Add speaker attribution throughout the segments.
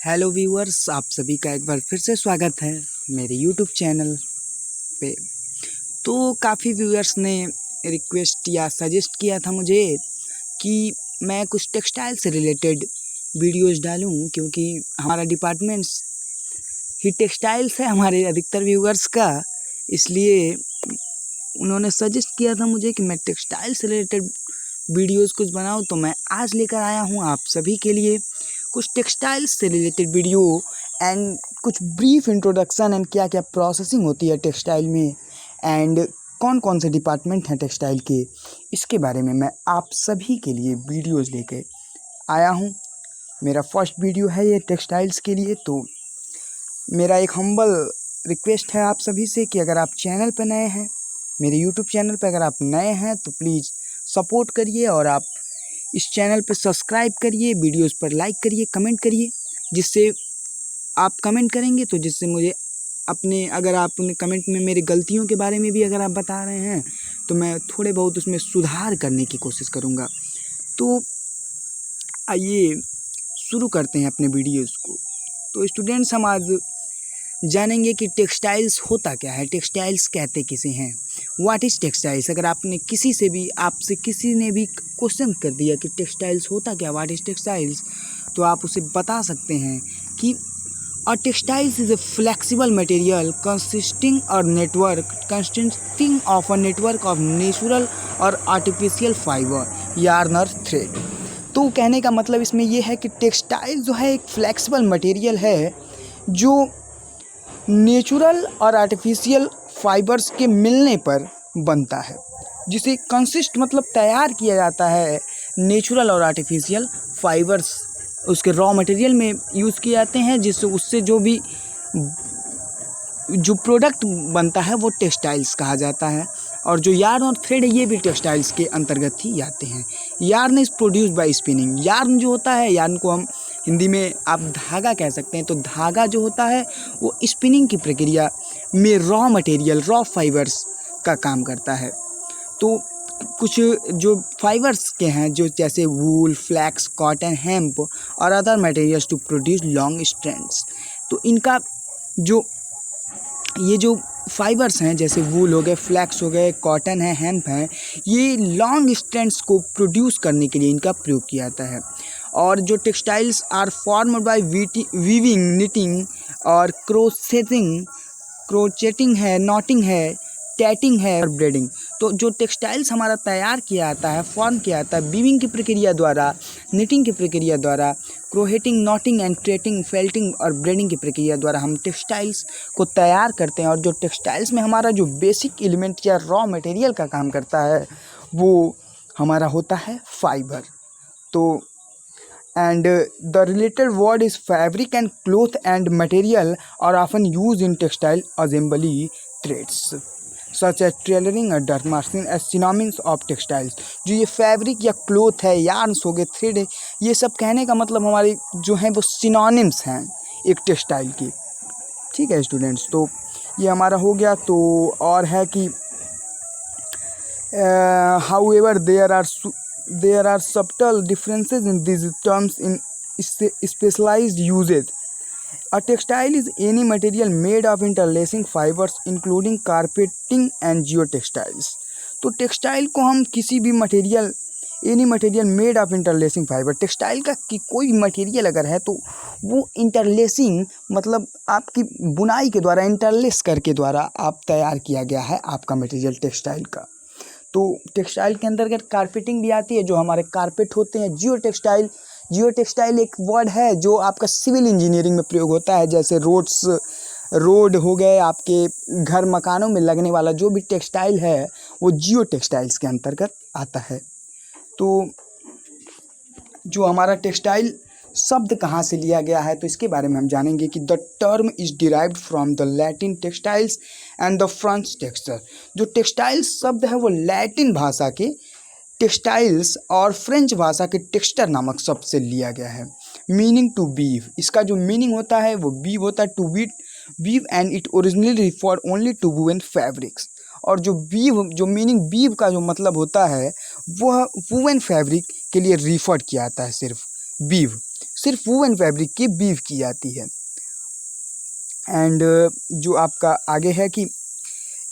Speaker 1: Hello viewers, आप सभी का एक बार फिर से स्वागत है मेरे यूट्यूब चैनल पे। तो काफ़ी व्यूअर्स ने रिक्वेस्ट या सजेस्ट किया था मुझे कि मैं कुछ टेक्सटाइल से रिलेटेड वीडियोस डालूं, क्योंकि हमारा डिपार्टमेंट्स ही टेक्सटाइल्स है हमारे अधिकतर व्यूअर्स का। इसलिए उन्होंने सजेस्ट किया था मुझे कि मैं टेक्सटाइल से रिलेटेड वीडियोस कुछ बनाऊं, तो मैं आज लेकर आया हूं आप सभी के लिए कुछ टेक्सटाइल्स से रिलेटेड वीडियो एंड कुछ ब्रीफ इंट्रोडक्शन एंड क्या क्या प्रोसेसिंग होती है टेक्सटाइल में एंड कौन कौन से डिपार्टमेंट हैं टेक्सटाइल के, इसके बारे में मैं आप सभी के लिए वीडियोस लेके आया हूं। मेरा फर्स्ट वीडियो है ये टेक्सटाइल्स के लिए। तो मेरा एक हम्बल रिक्वेस्ट है आप सभी से कि अगर आप चैनल पर नए हैं, मेरे यूट्यूब चैनल पर अगर आप नए हैं तो प्लीज़ सपोर्ट करिए और आप इस चैनल पर सब्सक्राइब करिए, वीडियोस पर लाइक करिए, कमेंट करिए। जिससे आप कमेंट करेंगे तो जिससे मुझे अपने, अगर आप कमेंट में मेरी गलतियों के बारे में भी अगर आप बता रहे हैं तो मैं थोड़े बहुत उसमें सुधार करने की कोशिश करूँगा। तो आइए शुरू करते हैं अपने वीडियोस को। तो स्टूडेंट्स, हम आज जानेंगे कि टेक्सटाइल्स होता क्या है, टेक्सटाइल्स कहते किसे हैं, व्हाट इज़ टेक्सटाइल्स। अगर आपने किसी से भी, आपसे किसी ने भी क्वेश्चन कर दिया कि टेक्सटाइल्स होता क्या, व्हाट इज़ टेक्सटाइल्स, तो आप उसे बता सकते हैं कि और textiles is a flexible material consisting of a network of natural और आर्टिफिशियल फाइबर यार्न और थ्रेड। तो कहने का मतलब इसमें यह है कि टेक्सटाइल जो है एक फ्लेक्सिबल मटेरियल है जो नेचुरल और आर्टिफिशियल फाइबर्स के मिलने पर बनता है, जिसे कंसिस्ट मतलब तैयार किया जाता है नेचुरल और आर्टिफिशियल फाइबर्स उसके रॉ मटेरियल में यूज़ किए जाते हैं, जिससे उससे जो प्रोडक्ट बनता है वो टेक्सटाइल्स कहा जाता है। और जो यार्न और थ्रेड है ये भी टेक्सटाइल्स के अंतर्गत ही आते हैं। Yarn is produced by spinning. Yarn जो होता है, यार्न को हम हिंदी में आप धागा कह सकते हैं। तो धागा जो होता है वो स्पिनिंग की प्रक्रिया में रॉ मटेरियल, रॉ फाइबर्स का काम करता है। तो कुछ जो फाइबर्स के हैं, जो जैसे वूल, फ्लैक्स, कॉटन, हेम्प और other materials to produce long strands. तो इनका ये जो फाइबर्स हैं, जैसे वूल हो गए, फ्लैक्स हो गए, कॉटन है, हेम्प है, ये लॉन्ग स्ट्रैंड्स को प्रोड्यूस करने के लिए इनका प्रयोग किया जाता है। और जो textiles are formed by weaving, knitting और क्रोचेटिंग है, नॉटिंग है, टैटिंग है और ब्रेडिंग। तो जो टेक्सटाइल्स हमारा तैयार किया जाता है, फॉर्म किया जाता है वीविंग की प्रक्रिया द्वारा, निटिंग की प्रक्रिया द्वारा, क्रोहेटिंग, नॉटिंग एंड ट्रेटिंग, फेल्टिंग और ब्रेडिंग की प्रक्रिया द्वारा हम टेक्सटाइल्स को तैयार करते हैं। और जो टेक्सटाइल्स में हमारा जो बेसिक एलिमेंट या रॉ मटेरियल का काम करता है वो हमारा होता है फाइबर। तो and the related word is fabric and cloth and material are often used in textile assembly threads such as tailoring और dirt machine as synonyms of textiles। जो ये फैब्रिक या क्लोथ है, यार्न्स हो गए, थ्रेड है, ये सब कहने का मतलब हमारे जो हैं वो सिनोनिम्स हैं एक टेक्सटाइल की। ठीक है स्टूडेंट्स, तो ये हमारा हो गया। तो और है कि however there are subtle differences in these terms in specialized uses। A textile is any material made of interlacing fibers including carpeting and geotextiles। तो टेक्सटाइल को हम किसी भी material, any material made of interlacing fibre, textile का कि कोई भी material अगर है तो वो इंटरलेसिंग मतलब आपकी बुनाई के द्वारा, इंटरलेस करके द्वारा आप तैयार किया गया है आपका मटेरियल टेक्सटाइल का। तो टेक्सटाइल के अंतर्गत कारपेटिंग भी आती है, जो हमारे कारपेट होते हैं। जियो टेक्सटाइल एक वर्ड है जो आपका सिविल इंजीनियरिंग में प्रयोग होता है, जैसे रोड हो गए, आपके घर मकानों में लगने वाला जो भी टेक्सटाइल है वो जियो टेक्सटाइल्स के अंतर्गत आता है। तो जो हमारा टेक्सटाइल शब्द कहाँ से लिया गया है तो इसके बारे में हम जानेंगे कि the term is derived from the Latin textiles and the French texture. जो टेक्सटाइल्स शब्द है वो लैटिन भाषा के टेक्सटाइल्स और फ्रेंच भाषा के टेक्सचर नामक शब्द से लिया गया है। मीनिंग टू वीव, इसका जो मीनिंग होता है वो वीव होता है, to weave and it originally refer only to woven fabrics. और जो मीनिंग वीव का जो मतलब होता है वह वूवन फैब्रिक के लिए रिफर किया जाता है, सिर्फ वीव सिर्फ वूवन फैब्रिक की वीव की जाती है। एंड जो आपका आगे है कि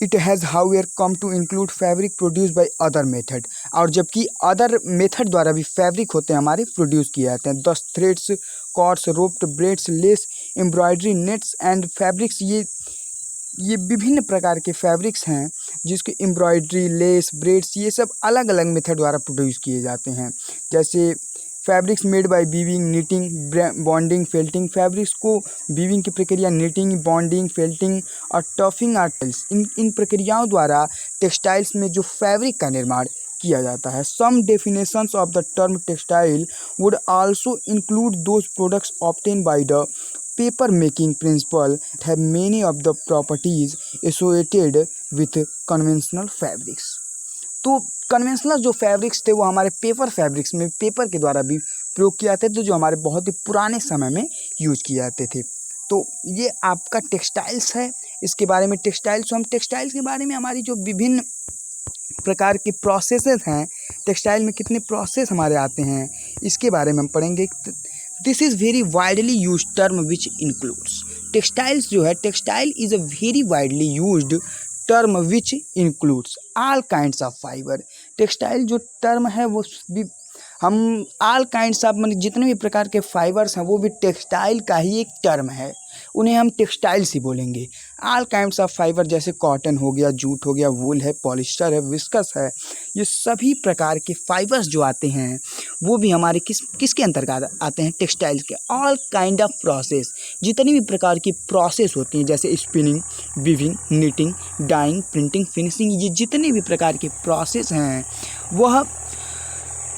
Speaker 1: it has however come to include fabric produce by other method, और जबकि अदर मेथड द्वारा भी फैब्रिक होते हैं हमारे प्रोड्यूस किए जाते हैं। दस threads, cords, roped, braids, lace, embroidery, nets and fabrics, ये विभिन्न प्रकार के फैब्रिक्स हैं जिसके एम्ब्रॉयडरी, लेस, ब्रेड्स, ये सब अलग अलग मेथड द्वारा प्रोड्यूस किए जाते हैं। जैसे fabrics made by weaving, knitting, bonding, felting. Fabrics को वीविंग की प्रक्रिया, नीटिंग, बॉन्डिंग, फेल्टिंग और टफिंग आर्टिल्स, इन प्रक्रियाओं द्वारा टेक्सटाइल्स में जो फैब्रिक का निर्माण किया जाता है। Some definitions of the term textile would also include those products obtain by the paper making principle have many of the properties associated with conventional fabrics। तो कन्वेंशनल जो फैब्रिक्स थे वो हमारे पेपर फैब्रिक्स में पेपर के द्वारा भी प्रयोग किए जाते थे, जो हमारे बहुत ही पुराने समय में यूज किए जाते थे। तो ये आपका टेक्सटाइल्स है। इसके बारे में हम टेक्सटाइल्स के बारे में हमारी जो विभिन्न प्रकार के प्रोसेसेस हैं, टेक्सटाइल में कितने प्रोसेस हमारे आते हैं, इसके बारे में हम पढ़ेंगे। This is very widely use term which includes, textiles जो है, textile is a very widely used term which includes all kinds of fibre. Textile जो टर्म है वो भी हम ऑल काइंड्स ऑफ, मतलब जितने भी प्रकार के फाइबर्स हैं वो भी टेक्सटाइल का ही एक टर्म है, उन्हें हम टेक्सटाइल्स ही बोलेंगे। ऑल काइंड्स ऑफ फाइबर जैसे कॉटन हो गया, जूट हो गया, वूल है, पॉलिस्टर है, विस्कस है, ये सभी प्रकार के फाइबर्स जो आते हैं वो भी हमारे किसके अंतर्गत आते हैं, टेक्सटाइल्स के। ऑल काइंड ऑफ प्रोसेस, जितनी भी प्रकार की प्रोसेस होती हैं जैसे spinning, weaving, knitting, dyeing, printing, finishing, ये जितने भी प्रकार के प्रोसेस हैं वह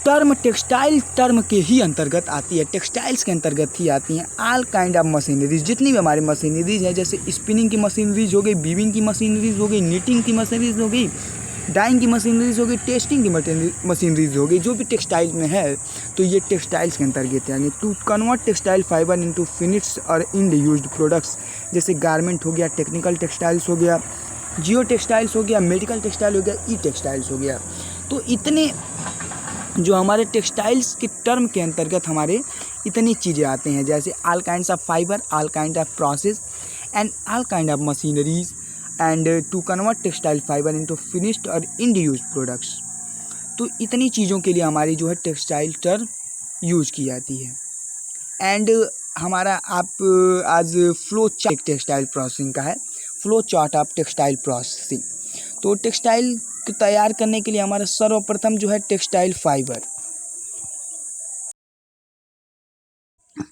Speaker 1: टर्म टेक्सटाइल टर्म के ही अंतर्गत आती है, टेक्सटाइल्स के अंतर्गत ही आती हैं। ऑल काइंड ऑफ मशीनरीज, जितनी भी हमारी मशीनरीज हैं, जैसे स्पिनिंग की मशीनरीज हो गई, वीविंग की मशीनरीज हो गई, नीटिंग की मशीनरीज हो गई, डाइंग की मशीनरीज हो गई, टेस्टिंग की मशीनरीज हो गई, जो भी टेक्सटाइल में है तो ये टेक्सटाइल्स के अंतर्गत आएंगे। To convert textile fibre into finished और इंड यूज्ड प्रोडक्ट्स, जैसे गारमेंट हो गया, टेक्निकल टेक्सटाइल्स हो गया, जियो टेक्सटाइल्स हो गया, मेडिकल टेक्सटाइल हो गया, ई टेक्सटाइल्स हो गया। तो इतने जो हमारे टेक्सटाइल्स के टर्म के अंतर्गत हमारे इतनी चीज़ें आते हैं, जैसे all kinds of fibre, all kind of process and all kind of machineries and to convert textile fibre into finished और इंड यूज प्रोडक्ट्स। तो इतनी चीज़ों के लिए हमारी जो है टेक्सटाइल टर्म यूज की जाती है। एंड हमारा आप आज फ्लो चार्ट टेक्सटाइल प्रोसेसिंग का है, flow chart of textile processing. तो टेक्सटाइल तैयार करने के लिए हमारा सर्वप्रथम जो है टेक्सटाइल फाइबर,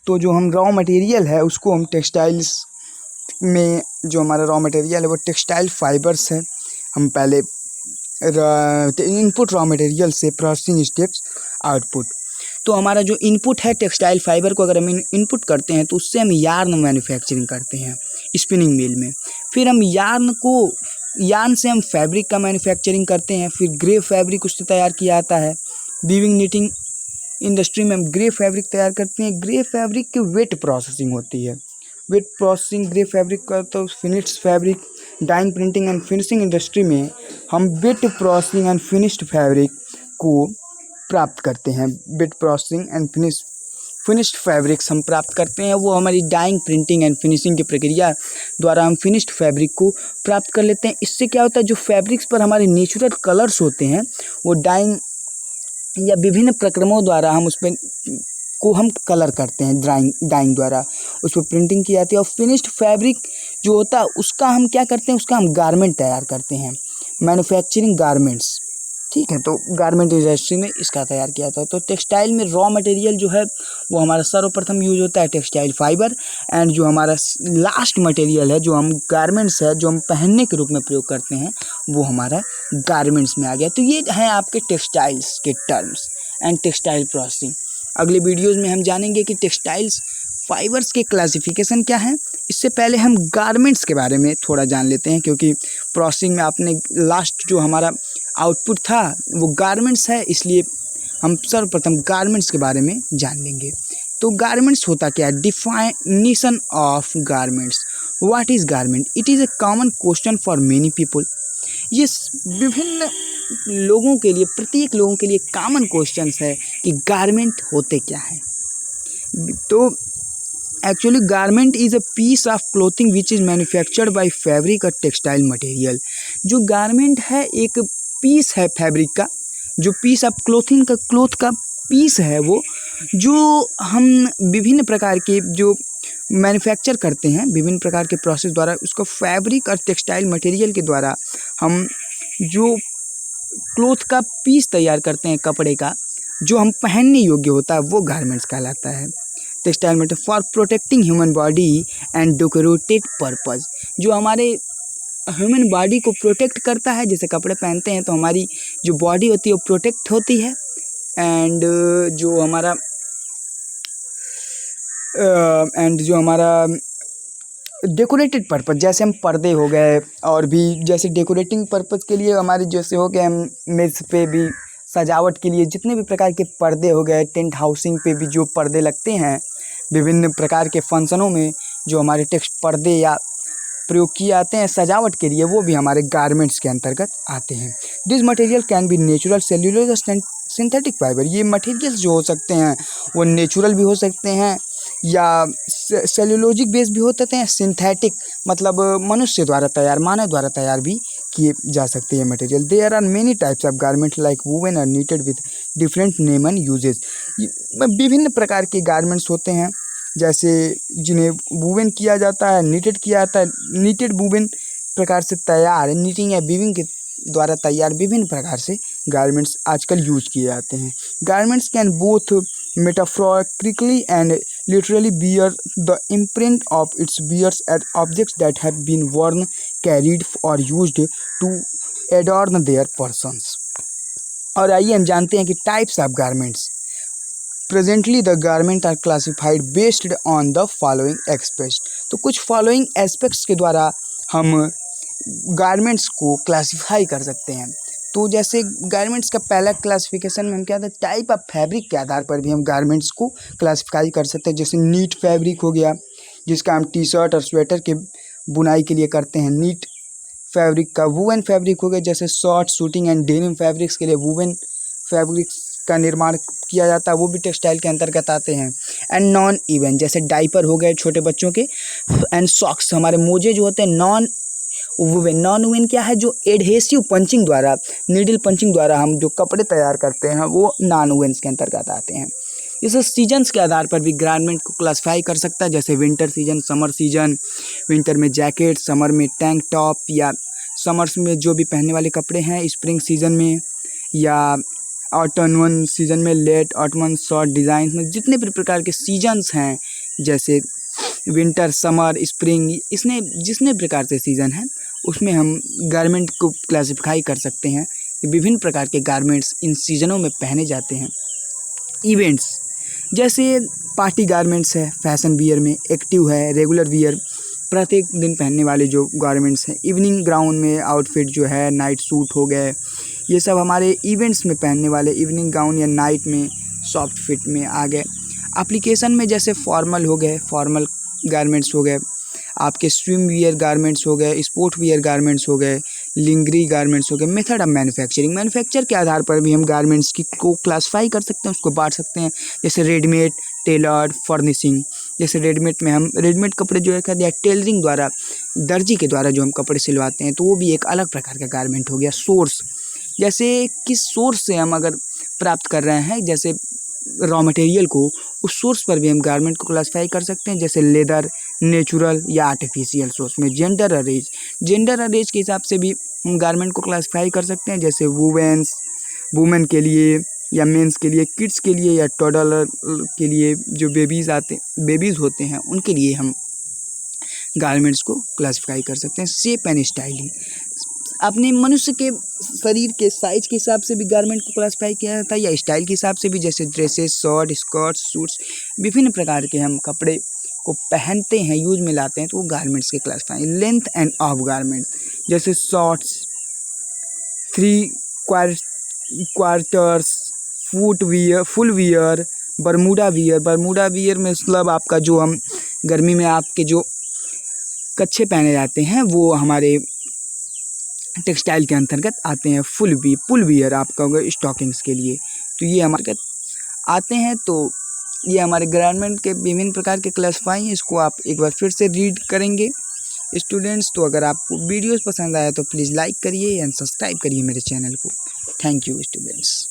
Speaker 1: तो जो हम रॉ मटेरियल है उसको हम टेक्सटाइल्स में, जो हमारा रॉ मटेरियल है वो टेक्सटाइल फाइबर्स है। हम पहले इनपुट रॉ मटेरियल से प्रोसेसिंग स्टेप्स आउटपुट, तो हमारा जो इनपुट है टेक्सटाइल फाइबर को अगर हम इनपुट करते हैं तो उससे हम यार्न मैन्युफैक्चरिंग करते हैं स्पिनिंग मिल में। फिर हम यार्न से हम फैब्रिक का मैन्युफैक्चरिंग करते हैं, फिर ग्रे फैब्रिक उससे तैयार किया जाता है। वीविंग नीटिंग इंडस्ट्री में हम ग्रे फैब्रिक तैयार करते हैं। ग्रे फैब्रिक की वेट प्रोसेसिंग होती है, वेट प्रोसेसिंग ग्रे फैब्रिक का। तो finished fabric, dyeing, printing and finishing industry में हम wet processing and finished fabric को प्राप्त करते हैं। Wet processing and finished fabrics हम प्राप्त करते हैं, वो हमारी डाइंग, प्रिंटिंग एंड फिनिशिंग की प्रक्रिया द्वारा हम फिनिश्ड फैब्रिक को प्राप्त कर लेते हैं। इससे क्या होता है, जो फैब्रिक्स पर हमारे नेचुरल कलर्स होते हैं वो डाइंग या विभिन्न प्रक्रमों द्वारा हम उस पर को हम कलर करते हैं, डाइंग द्वारा उस पर प्रिंटिंग की जाती है। और फिनिश्ड फैब्रिक जो होता है उसका हम क्या करते हैं, उसका हम गारमेंट तैयार करते हैं, मैन्युफैक्चरिंग गारमेंट्स, ठीक है। तो गारमेंट इंडस्ट्री में इसका तैयार किया जाता है। तो टेक्सटाइल में रॉ मटेरियल जो है वो हमारा सर्वप्रथम यूज होता है टेक्सटाइल फाइबर, एंड जो हमारा लास्ट मटेरियल है, जो हम गारमेंट्स है, जो हम पहनने के रूप में प्रयोग करते हैं, वो हमारा गारमेंट्स में आ गया। तो ये हैं आपके टेक्सटाइल्स के टर्म्स एंड टेक्सटाइल प्रोसेसिंग। अगले वीडियोज़ में हम जानेंगे कि टेक्सटाइल्स फाइबर्स के क्लासिफिकेशन क्या है। इससे पहले हम गारमेंट्स के बारे में थोड़ा जान लेते हैं, क्योंकि प्रोसेसिंग में आपने लास्ट जो हमारा आउटपुट था वो गारमेंट्स है, इसलिए हम सर्वप्रथम गारमेंट्स के बारे में जान लेंगे। तो गारमेंट्स होता क्या है, definition of garments. What is garment? It is a common question for many people. ये विभिन्न लोगों के लिए, प्रत्येक लोगों के लिए कॉमन क्वेश्चन है कि गारमेंट होते क्या हैं। तो actually garment is a piece of clothing which is manufactured by fabric और टेक्सटाइल मटेरियल। जो गारमेंट है एक पीस है फैब्रिक का, जो पीस ऑफ क्लोथिंग का, क्लोथ का पीस है वो, जो हम विभिन्न प्रकार के जो मैन्युफैक्चर करते हैं विभिन्न प्रकार के प्रोसेस द्वारा, उसको फैब्रिक और टेक्सटाइल मटेरियल के द्वारा हम जो क्लोथ का पीस तैयार करते हैं कपड़े का, जो हम पहनने योग्य होता है, वो गारमेंट्स कहलाता है। Textile material for protecting human body and decorated purpose, जो हमारे ह्यूमन बॉडी को प्रोटेक्ट करता है। जैसे कपड़े पहनते हैं तो हमारी जो बॉडी होती है वो प्रोटेक्ट होती है, एंड जो हमारा डेकोरेटेड पर्पज़, जैसे हम पर्दे हो गए, और भी जैसे डेकोरेटिंग पर्पज़ के लिए हमारे जैसे हो गए, हम मेज़ पे भी सजावट के लिए जितने भी प्रकार के पर्दे हो गए, टेंट हाउसिंग पे भी जो पर्दे लगते हैं विभिन्न प्रकार के फंक्शनों में, जो हमारे टेक्स्ट पर्दे या प्रयोग किए जाते हैं सजावट के लिए, वो भी हमारे गारमेंट्स के अंतर्गत आते हैं। This material can be natural, cellulose and synthetic fibre. ये मटेरियल्स जो हो सकते हैं वो नेचुरल भी हो सकते हैं या सेल्यूलोजिक बेस भी होते हैं, सिंथेटिक मतलब मनुष्य द्वारा तैयार, मानव द्वारा तैयार भी किए जा सकते हैं material. There are many types of garment like woven or knitted with different name and uses. विभिन्न प्रकार के गारमेंट्स होते हैं जैसे जिन्हें वूवन किया जाता है, नीटेड किया जाता है। नीटेड वूवन प्रकार से तैयार, नीटिंग या वीविंग के द्वारा तैयार विभिन्न प्रकार से गारमेंट्स आजकल यूज किए जाते हैं। Garments can both metaphorically and literally bear the imprint of its wearers as objects that have been worn, carried or used to adorn their persons। और आइए हम जानते हैं कि types of garments. Presently the garment are classified based on the following aspects. तो कुछ following aspects के द्वारा हम गारमेंट्स को क्लासिफाई कर सकते हैं। तो जैसे गारमेंट्स का पहला क्लासिफिकेशन में हम क्या था, टाइप ऑफ फैब्रिक के आधार पर भी हम गारमेंट्स को क्लासिफाई कर सकते हैं। जैसे नीट फैब्रिक हो गया, जिसका हम टी शर्ट और स्वेटर के बुनाई के लिए करते हैं, नीट फैब्रिक का। वूवन फैब्रिक हो गया, जैसे short, shooting and denim fabrics के लिए वूवन फैब्रिक्स का निर्माण किया जाता है, वो भी टेक्सटाइल के अंतर्गत आते हैं। एंड नॉन इवन, जैसे डाइपर हो गए छोटे बच्चों के, एंड सॉक्स, हमारे मोजे जो होते हैं। नॉन वूवन, नॉन वूवन क्या है, जो एडहेसिव पंचिंग द्वारा, नीडल पंचिंग द्वारा हम जो कपड़े तैयार करते हैं वो नॉन वूवन्स के अंतर्गत आते हैं। जैसे सीजन्स के आधार पर भी गारमेंट को क्लासिफाई कर सकता है, जैसे winter season, summer season. Winter में जैकेट, समर में टैंक टॉप, या समर्स में जो भी पहनने वाले कपड़े हैं स्प्रिंग सीजन में, या ऑटमन सीजन में लेट ऑटमन शॉर्ट डिज़ाइन में। जितने भी प्रकार के सीजन्स हैं जैसे विंटर, समर, स्प्रिंग, इसने जितने प्रकार से सीज़न है उसमें हम गारमेंट को क्लासिफाई कर सकते हैं। विभिन्न प्रकार के गारमेंट्स इन सीज़नों में पहने जाते हैं। इवेंट्स, जैसे पार्टी गारमेंट्स है फैशन वियर में, एक्टिव है, रेगुलर वियर प्रत्येक दिन पहनने वाले जो गारमेंट्स हैं। इवनिंग ग्राउंड में आउटफिट जो है, नाइट सूट हो गए, ये सब हमारे इवेंट्स में पहनने वाले इवनिंग गाउन या नाइट में सॉफ्ट फिट में आ गए। एप्लीकेशन में जैसे फॉर्मल हो गए, फॉर्मल गारमेंट्स हो गए, आपके स्विम वियर गारमेंट्स हो गए, स्पोर्ट वियर गारमेंट्स हो गए, लिंगरी गारमेंट्स हो गए। मेथड ऑफ मैन्युफैक्चरिंग, मैन्युफैक्चर के आधार पर भी हम गारमेंट्स को क्लासिफाई कर सकते हैं, उसको बांट सकते हैं। जैसे रेडीमेड, टेलर्ड, फर्निशिंग। जैसे रेडीमेड में हम रेडीमेड कपड़े जो है कर दिया टेलरिंग द्वारा, दर्जी के द्वारा जो हम कपड़े सिलवाते हैं, तो वो भी एक अलग प्रकार का गारमेंट हो गया। सोर्स, जैसे किस सोर्स से हम अगर प्राप्त कर रहे हैं, जैसे रॉ मटेरियल को, उस सोर्स पर भी हम गारमेंट को क्लासिफाई कर सकते हैं, जैसे लेदर, नेचुरल या आर्टिफिशियल सोर्स में। जेंडर और एज, जेंडर और एज के हिसाब से भी हम गारमेंट को क्लासिफाई कर सकते हैं, जैसे वुमेन्स, वुमेन के लिए या मेंस के लिए, किड्स के लिए या टोडलर के लिए, जो बेबीज़ होते हैं उनके लिए हम गारमेंट्स को क्लासिफाई कर सकते हैं। शेप एंड स्टाइलिंग, अपने मनुष्य के शरीर के साइज के हिसाब से भी गारमेंट को क्लासिफाई किया जाता है, या स्टाइल के हिसाब से भी, जैसे ड्रेसेस, शर्ट, स्कर्ट, सूट्स, विभिन्न प्रकार के हम कपड़े को पहनते हैं, यूज में लाते हैं, तो वो गारमेंट्स के classify. Length and of garments, जैसे shorts, 3 quarters, footwear, full wear, Bermuda wear. Bermuda wear में मतलब आपका जो हम गर्मी में आपके जो कच्छे पहने जाते हैं वो हमारे टेक्सटाइल के अंतर्गत आते हैं। पुल वियर आपका होगा स्टॉकिंग्स के लिए, तो ये हमारे आते हैं। तो ये हमारे गवर्नमेंट के विभिन्न प्रकार के क्लासिफाई हैं, इसको आप एक बार फिर से रीड करेंगे स्टूडेंट्स। तो अगर आपको वीडियोस पसंद आया तो प्लीज़ लाइक करिए एंड सब्सक्राइब करिए मेरे चैनल को। Thank you students.